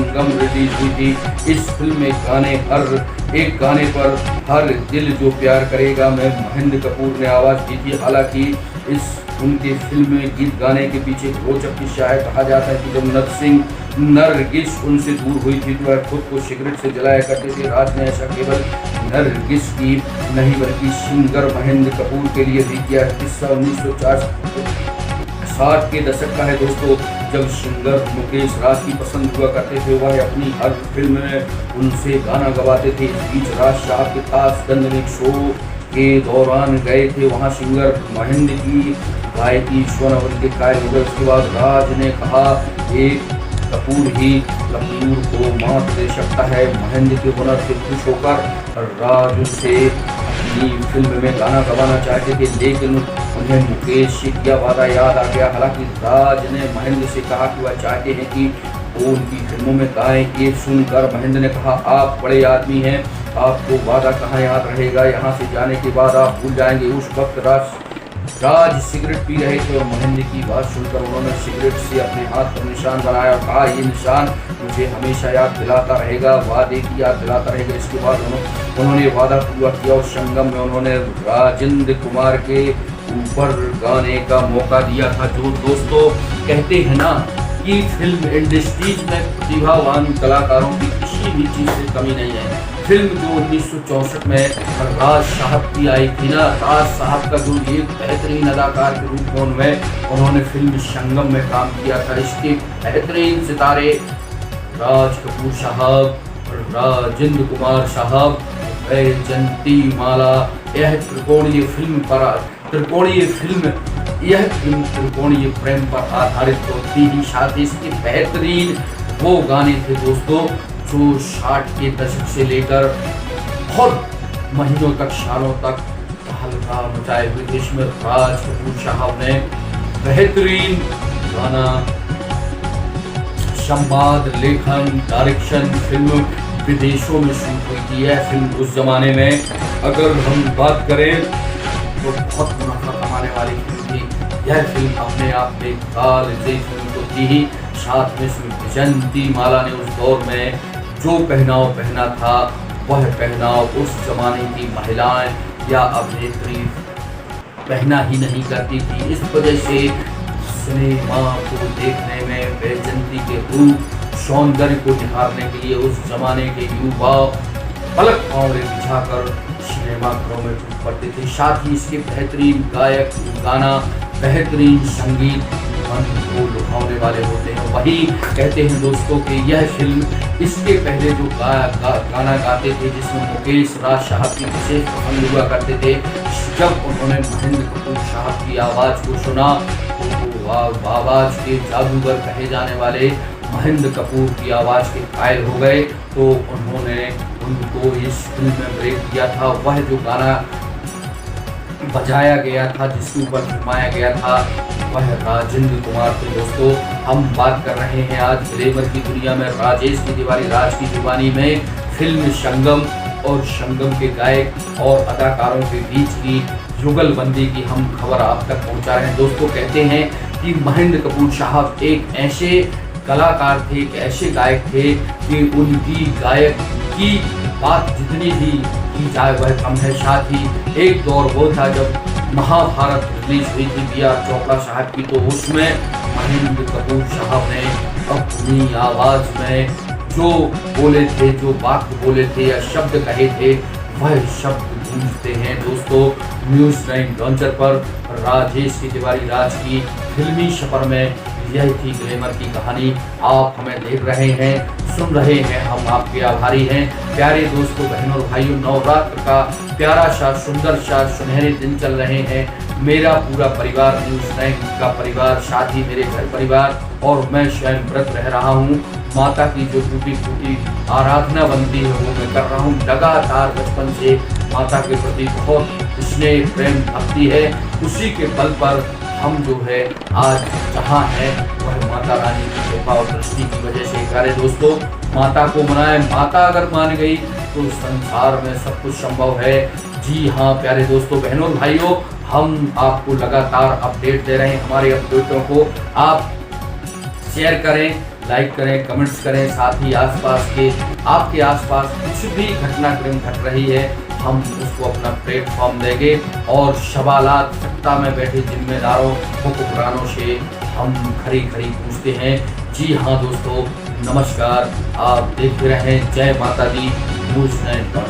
संगम release हुई थी। इस फिल्म में हर एक गाने पर हर दिल जो प्यार करेगा में महेंद्र कपूर ने आवाज़ दी थी। हालांकि इस उनके फिल्म में गीत गाने के पीछे एक रोचक किस्सा है। कहा जाता है कि जब नरगिस उनसे दूर हुई थी तो वह खुद को सिगरेट से जलाया करते थे। राज ने ऐसा केवल नरगिस की नहीं बल्कि सिंगर महेंद्र कपूर के लिए भी किया। किस्सा 1960 के दशक का है दोस्तों, जब सिंगर मुकेश राज की पसंद हुआ करते थे। वह अपनी हर फिल्म में उनसे गाना गवाते थे। इस बीच राज साहब के ताशगंज में एक शो के दौरान गए थे। वहां सिंगर महेंद्र की गायकी स्वरवल के कायल हो गए। उसके बाद राज ने कहा एक कपूर ही कपूर को मात दे सकता है। महेंद्र के हुनर से खुश होकर राज से अपनी फिल्म में गाना गवाना चाहते थे, लेकिन उन्हें मुकेश से किया वादा याद आ गया। हालांकि राज ने महेंद्र से कहा कि वह चाहते हैं कि वो उनकी फिल्मों में गाएं। ये सुनकर महेंद्र ने कहा, आप बड़े आदमी हैं, आपको वादा कहाँ याद रहेगा, यहाँ से जाने के बाद आप भूल जाएंगे। उस वक्त राज सिगरेट पी रहे थे और महेंद्र की बात सुनकर उन्होंने सिगरेट से अपने हाथ पर निशान बनाया और कहा, ये निशान मुझे हमेशा याद दिलाता रहेगा, वादे की याद दिलाता रहेगा। इसके बाद उन्होंने वादा पूरा किया और संगम में उन्होंने राजेंद्र कुमार के ऊपर गाने का मौका दिया था। जो दोस्तों कहते हैं ना कि फिल्म इंडस्ट्रीज में प्रतिभावान कलाकारों की किसी भी चीज़ से कमी नहीं है। फिल्म जो 1964 में राज साहब की आई थी ना, राज साहब का जो एक बेहतरीन अदाकार के रूप में उन्होंने फिल्म संगम में काम किया था। इसके बेहतरीन सितारे राज कपूर साहब, राजेंद्र कुमार साहब, वैजयंती माला। यह त्रिकोणीय फिल्म त्रिकोणीय प्रेम पर आधारित होती ही साथ ही इसके बेहतरीन वो गाने थे दोस्तों जो 60 के दशक से लेकर बहुत महीनों तक, सालों तक हल्का मचाए हुए थे। इसमें राज कपूर साहब ने बेहतरीन गाना, संवाद, लेखन, डायरेक्शन, फिल्म विदेशों में शूट हुई थी। यह फिल्म उस जमाने में अगर हम बात करें तो बहुत मुनाफा कमाने वाली फिल्म थी। यह फिल्म अपने आप में काल जयी फिल्म तो थी ही, साथ में वैजयंती माला ने उस दौर में जो पहनाव पहना था वह पहनाव उस जमाने की महिलाएं या अभिनेत्री पहना ही नहीं करती थी। इस वजह से सिनेमा को देखने में वैजयंती के रूप, सौंदर्य को निहारने के लिए उस जमाने के युवा पलक पाँवड़े बिछाकर सिनेमा घरों में टूट पड़ते थे। साथ ही इसके बेहतरीन गायक, गाना, बेहतरीन संगीत मन को लुभाने वाले होते हैं। वही कहते हैं दोस्तों कि यह फिल्म इसके पहले जो गाना गाते थे जिसमें मुकेश राज साहब की विशेष पसंद हुआ करते थे, जब उन्होंने महेंद्र कपूर साहब की आवाज़ को सुना तो आवाज़ के जादूगर कहे जाने वाले महेंद्र कपूर की आवाज़ के कायल हो गए। तो उन्होंने उनको इस फिल्म में ब्रेक दिया था। वह जो गाना बजाया गया था, जिसके ऊपर फिल्माया गया था, वह राजेंद्र कुमार थे दोस्तों। हम बात कर रहे हैं आज ग्लैमर की दुनिया में राजेश की तिवारी राज की जुबानी में फिल्म संगम और संगम के गायक और अदाकारों के बीच की जुगलबंदी की हम खबर आप तक पहुंचा रहे हैं। दोस्तों कहते हैं कि महेंद्र कपूर साहब एक ऐसे कलाकार थे, एक ऐसे गायक थे कि उनकी गायक की बात जितनी भी की जाए वह कम है। साथ ही एक दौर वो था जब महाभारत रिलीज हुई थी B.R. चोपड़ा साहब की, तो उसमें महेंद्र कपूर साहब ने अपनी आवाज़ में जो बोले थे, जो वाक्य बोले थे या शब्द कहे थे, वह शब्द गूंजते हैं दोस्तों न्यूज़9 लॉन्चर पर। राजेश की तिवारी राज की फिल्मी सफर में यह थी ग्लैमर की कहानी। आप हमें देख रहे हैं, सुन रहे हैं, हम आपके आभारी हैं। प्यारे दोस्तों, बहनों और भाइयों, नवरात्र का प्यारा सा, सुंदर सा, सुनहरे दिन चल रहे हैं। मेरा पूरा परिवार, न्यूज़9 का परिवार, साथ ही मेरे घर परिवार और मैं स्वयं व्रत रह रहा हूँ। माता की जो टूटी फूटी आराधना बनती है वो मैं कर रहा हूँ। लगातार बचपन से माता के प्रति बहुत स्नेह, प्रेम, भक्ति है। उसी के बल पर हम जो है आज जहाँ हैं वह माता रानी की कृपा और दृष्टि की वजह से। प्यारे दोस्तों, माता को मनाएं। माता अगर मान गई तो संसार में सब कुछ संभव है। जी हाँ प्यारे दोस्तों, बहनों और भाइयों, हम आपको लगातार अपडेट दे रहे हैं। हमारे अपडेटों को आप शेयर करें, लाइक करें, कमेंट्स करें। साथ ही आसपास के आपके आसपास कुछ भी घटनाक्रम घट रही है, हम उसको अपना प्लेटफॉर्म देंगे और सवालात सत्ता में बैठे जिम्मेदारों हुक्मरानों से हम खरी खरी पूछते हैं। जी हाँ दोस्तों, नमस्कार। आप देख रहे हैं जय माता दी न्यूज़ 9।